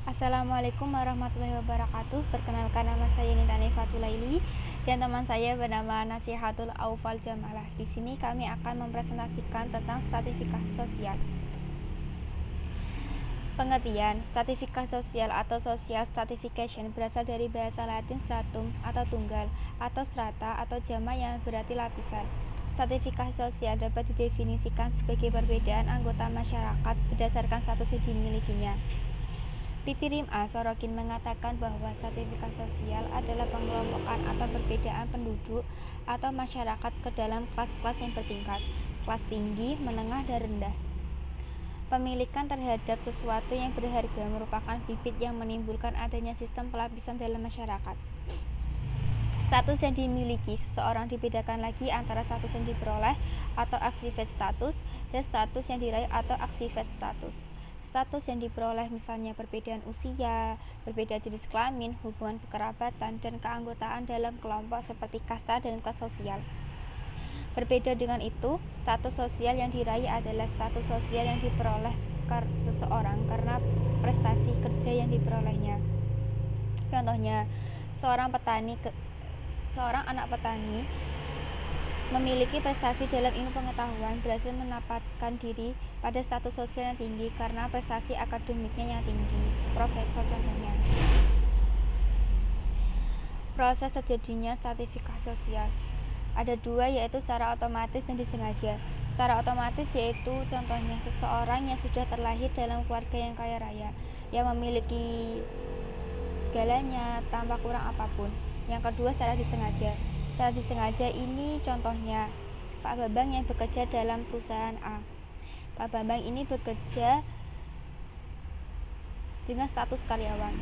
Assalamualaikum warahmatullahi wabarakatuh. Perkenalkan, nama saya Nita Nifatulaili dan teman saya bernama Nasihatul Aufal Jamalah. Di sini kami akan mempresentasikan tentang stratifikasi sosial. Pengertian: stratifikasi sosial atau social stratification berasal dari bahasa Latin stratum atau tunggal, atau strata atau jamak yang berarti lapisan. Stratifikasi sosial dapat didefinisikan sebagai perbedaan anggota masyarakat berdasarkan status yang dimilikinya. Pitirim A. Sorokin mengatakan bahwa stratifikasi sosial adalah pengelompokan atau perbedaan penduduk atau masyarakat ke dalam kelas-kelas yang bertingkat, kelas tinggi, menengah, dan rendah. Pemilikan terhadap sesuatu yang berharga merupakan bibit yang menimbulkan adanya sistem pelapisan dalam masyarakat. Status yang dimiliki seseorang dibedakan lagi antara status yang diperoleh atau activate status dan status yang diraih atau activate status. Status yang diperoleh misalnya perbedaan usia, perbedaan jenis kelamin, hubungan kekerabatan, dan keanggotaan dalam kelompok seperti kasta dan kelas sosial. Berbeda dengan itu, status sosial yang diraih adalah status sosial yang diperoleh seseorang karena prestasi kerja yang diperolehnya. Contohnya, seorang anak petani memiliki prestasi dalam ilmu pengetahuan, berhasil menempatkan diri pada status sosial yang tinggi karena prestasi akademiknya yang tinggi. Profesor contohnya. Proses terjadinya stratifikasi sosial ada dua, yaitu secara otomatis dan disengaja. Secara otomatis yaitu contohnya seseorang yang sudah terlahir dalam keluarga yang kaya raya, yang memiliki segalanya tanpa kurang apapun. Yang kedua, secara disengaja. Secara disengaja ini contohnya Pak Bambang yang bekerja dalam perusahaan A. Pak Bambang ini bekerja dengan status karyawan.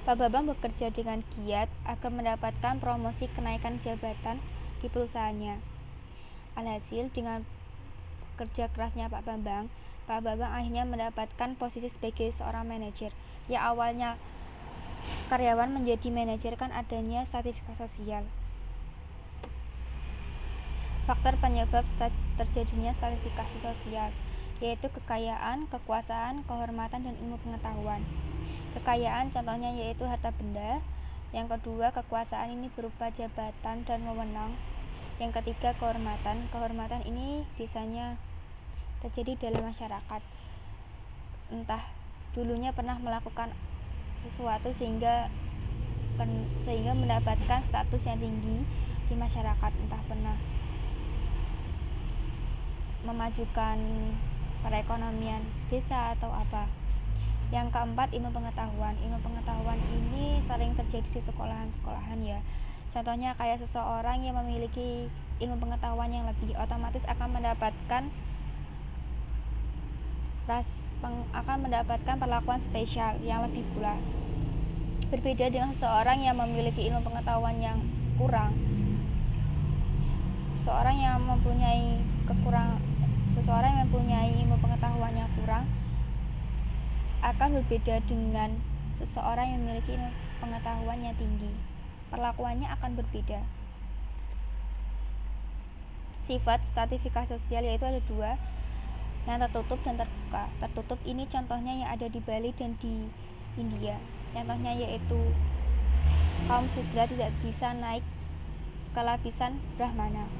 Pak Bambang bekerja dengan giat agar mendapatkan promosi kenaikan jabatan di perusahaannya. Alhasil, dengan kerja kerasnya Pak Bambang akhirnya mendapatkan posisi sebagai seorang manajer. Yang awalnya karyawan menjadi manajer kan adanya stratifikasi sosial. Faktor penyebab terjadinya stratifikasi sosial yaitu kekayaan, kekuasaan, kehormatan, dan ilmu pengetahuan. Kekayaan contohnya yaitu harta benda. Yang kedua, kekuasaan ini berupa jabatan dan wewenang. Yang ketiga, kehormatan. Kehormatan ini biasanya terjadi dalam masyarakat, entah dulunya pernah melakukan sesuatu sehingga mendapatkan status yang tinggi di masyarakat, entah pernah memajukan perekonomian desa atau apa. Yang keempat, ilmu pengetahuan. Ilmu pengetahuan ini sering terjadi di sekolahan ya. Contohnya kayak seseorang yang memiliki ilmu pengetahuan yang lebih, otomatis akan mendapatkan perlakuan spesial yang lebih pula. Berbeda dengan seseorang yang memiliki ilmu pengetahuan yang kurang. Seseorang yang mempunyai ilmu pengetahuan yang kurang akan berbeda dengan seseorang yang memiliki ilmu pengetahuan yang tinggi. Perlakuannya akan berbeda. Sifat stratifikasi sosial yaitu ada dua, yang tertutup dan terbuka. Tertutup ini contohnya yang ada di Bali dan di India. Contohnya yaitu kaum Sudra tidak bisa naik ke lapisan Brahmana.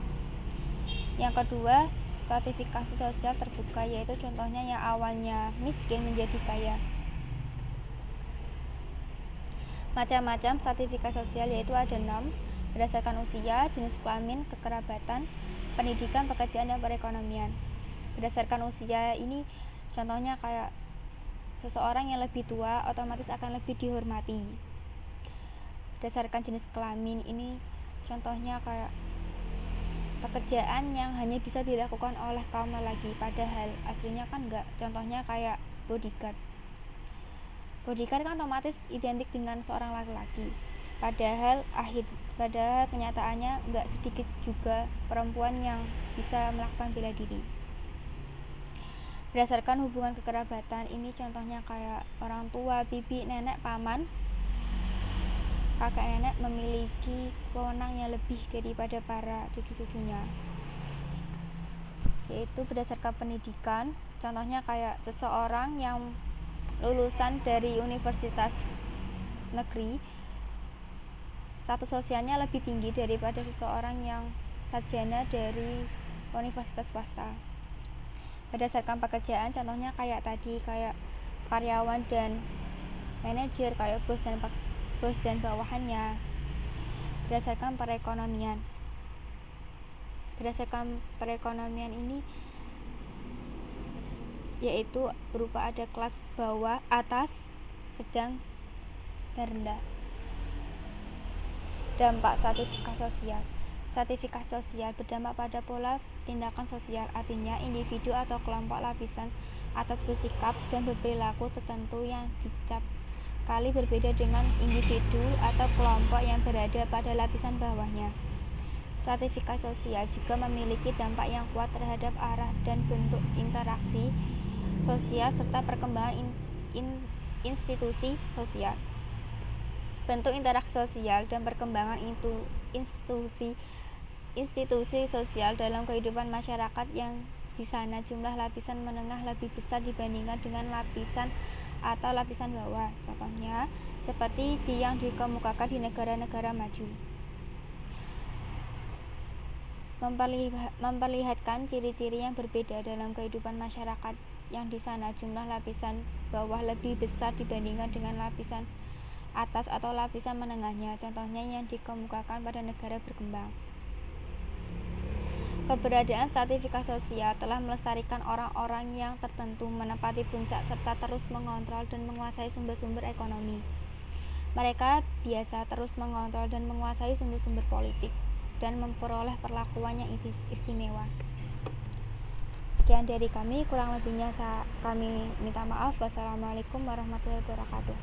Yang kedua, stratifikasi sosial terbuka, yaitu contohnya yang awalnya miskin menjadi kaya. Macam-macam stratifikasi sosial yaitu ada 6, berdasarkan usia, jenis kelamin, kekerabatan, pendidikan, pekerjaan, dan perekonomian. Berdasarkan usia ini contohnya kayak seseorang yang lebih tua otomatis akan lebih dihormati. Berdasarkan jenis kelamin ini contohnya kayak pekerjaan yang hanya bisa dilakukan oleh kaum lelaki, padahal aslinya kan enggak. Contohnya kayak bodyguard. Bodyguard kan otomatis identik dengan seorang laki-laki, padahal kenyataannya enggak sedikit juga perempuan yang bisa melakukan bela diri. Berdasarkan hubungan kekerabatan ini contohnya kayak orang tua, bibi, nenek, paman, kakek nenek memiliki wewenang yang lebih daripada para cucu-cucunya. Yaitu berdasarkan pendidikan, contohnya kayak seseorang yang lulusan dari universitas negeri, status sosialnya lebih tinggi daripada seseorang yang sarjana dari universitas swasta. Berdasarkan pekerjaan, contohnya kayak tadi, kayak karyawan dan manajer, kayak bos dan bawahannya. Berdasarkan perekonomian ini yaitu berupa ada kelas bawah, atas, sedang, dan rendah. Dampak stratifikasi sosial. Stratifikasi sosial berdampak pada pola tindakan sosial, artinya individu atau kelompok lapisan atas bersikap dan berperilaku tertentu yang dicap kali berbeda dengan individu atau kelompok yang berada pada lapisan bawahnya. Stratifikasi sosial juga memiliki dampak yang kuat terhadap arah dan bentuk interaksi sosial serta perkembangan institusi sosial. Bentuk interaksi sosial dan perkembangan institusi sosial dalam kehidupan masyarakat yang di sana jumlah lapisan menengah lebih besar dibandingkan dengan lapisan atau lapisan bawah. Contohnya seperti yang dikemukakan di negara-negara maju. Memperlihatkan ciri-ciri yang berbeda dalam kehidupan masyarakat yang di sana jumlah lapisan bawah lebih besar dibandingkan dengan lapisan atas atau lapisan menengahnya. Contohnya yang dikemukakan pada negara berkembang. Keberadaan stratifikasi sosial telah melestarikan orang-orang yang tertentu menempati puncak serta terus mengontrol dan menguasai sumber-sumber ekonomi. Mereka biasa terus mengontrol dan menguasai sumber-sumber politik dan memperoleh perlakuan yang istimewa. Sekian dari kami, kurang lebihnya kami minta maaf. Wassalamualaikum warahmatullahi wabarakatuh.